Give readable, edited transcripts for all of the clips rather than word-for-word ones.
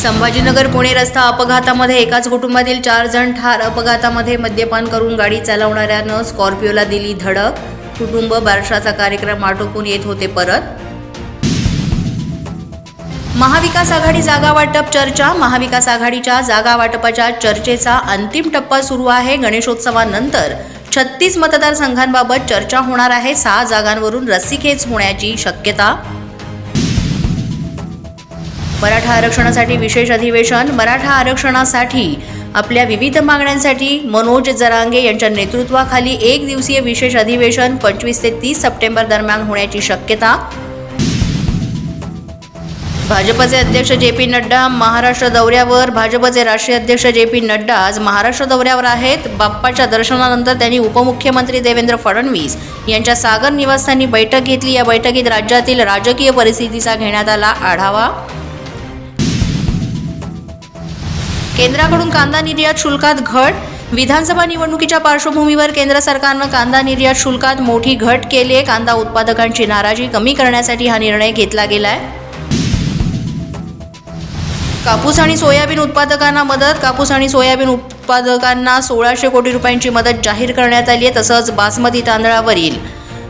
संभाजीनगर पुणे रस्ता अपघातामध्ये एकाच कुटुंबातील 4 जण ठार. अपघातामध्ये मद्यपान करून गाडी चालवणाऱ्यानं स्कॉर्पिओला दिली धडक. कुटुंब बारशाचा कार्यक्रम आटोपून येत होते परत. महाविकास आघाडी जागा वाटप चर्चा. महाविकास आघाडीच्या जागा वाटपाच्या चर्चेचा अंतिम टप्पा सुरू आहे. गणेशोत्सवानंतर 36 मतदारसंघांबाबत चर्चा होणार आहे. 6 जागांवरून रस्सीखेच होण्याची शक्यता. मराठा आरक्षणासाठी विशेष अधिवेशन. मराठा आरक्षणासाठी आपल्या विविध मागण्यांसाठी मनोज जरांगे यांच्या नेतृत्वाखाली 1 दिवसीय विशेष अधिवेशन 25 ते 30 सप्टेंबर दरम्यान होण्याची शक्यता. भाजपचे अध्यक्ष जे.पी. नड्डा महाराष्ट्र दौऱ्यावर. भाजपचे राष्ट्रीय अध्यक्ष जे.पी. नड्डा आज महाराष्ट्र दौऱ्यावर आहेत. बाप्पाच्या दर्शनानंतर त्यांनी उपमुख्यमंत्री देवेंद्र फडणवीस यांच्या सागर निवासस्थानी बैठक घेतली. या बैठकीत राज्यातील राजकीय परिस्थितीचा घेण्यात आला आढावा. केंद्राकडून कांदा निर्यात शुल्कात घट. विधानसभा निवडणुकीच्या पार्श्वभूमीवर केंद्र सरकारनं कांदा निर्यात शुल्कात मोठी घट केली आहे. कांदा उत्पादकांची नाराजी कमी करण्यासाठी हा निर्णय घेतला गेलाय. कापूस आणि सोयाबीन उत्पादकांना मदत. कापूस आणि सोयाबीन उत्पादकांना 1600 कोटी रुपयांची मदत जाहीर करण्यात आली आहे. तसंच बासमती तांदळावरील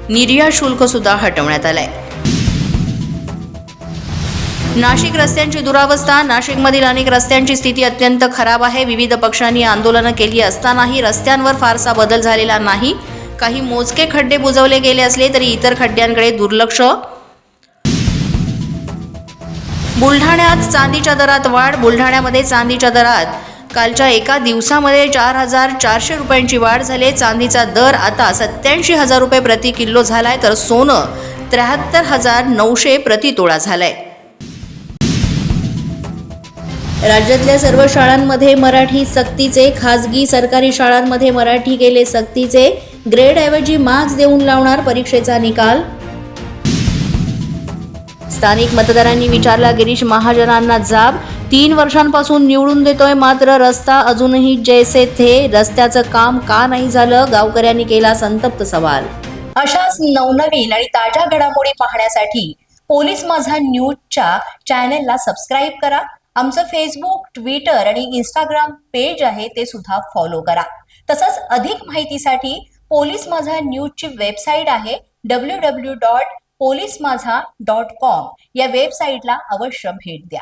निर्यात शुल्क सुद्धा हटवण्यात आलंय. नाशिक रस्त्यांची दुरावस्था. नाशिकमधील अनेक रस्त्यांची स्थिती अत्यंत खराब आहे. विविध पक्षांनी आंदोलनं केली असतानाही रस्त्यांवर फारसा बदल झालेला नाही. काही मोजके खड्डे बुजवले गेले असले तरी इतर खड्ड्यांकडे दुर्लक्ष. बुलढाण्यात चांदीच्या दरात वाढ. बुलढाण्यामध्ये चांदीच्या दरात कालच्या एका दिवसामध्ये 4,400 रुपयांची वाढ झाली. चांदीचा दर आता 87,000 रुपये प्रति किलो झालाय, तर सोनं 73,900 प्रति तोळा झालंय. राज्यातल्या सर्व शाळांमध्ये मराठी सक्तीचे. खासगी सरकारी शाळांमध्ये मराठी केले सक्तीचे. ग्रेडऐवजी मार्क्स देऊन लावणार परीक्षेचा निकाल. स्थानिक मतदारांनी विचारला गिरीश महाजनांना जाब. 3 वर्षांपासून निवडून देतोय, मात्र रस्ता अजूनही जैसे थे. रस्त्याचं काम का नाही झालं? गावकऱ्यांनी केला संतप्त सवाल. अशाच नवनवीन आणि ताज्या घडामोडी पाहण्यासाठी पोलीस माझा न्यूजच्या चॅनेलला सबस्क्राईब करा. आमचं फेसबुक, ट्विटर आणि इंस्टाग्राम पेज आहे, ते सुद्धा फॉलो करा. तसंच अधिक माहितीसाठी पोलीस माझा न्यूजची वेबसाईट आहे www.polismazha.com. या वेबसाईटला अवश्य भेट द्या.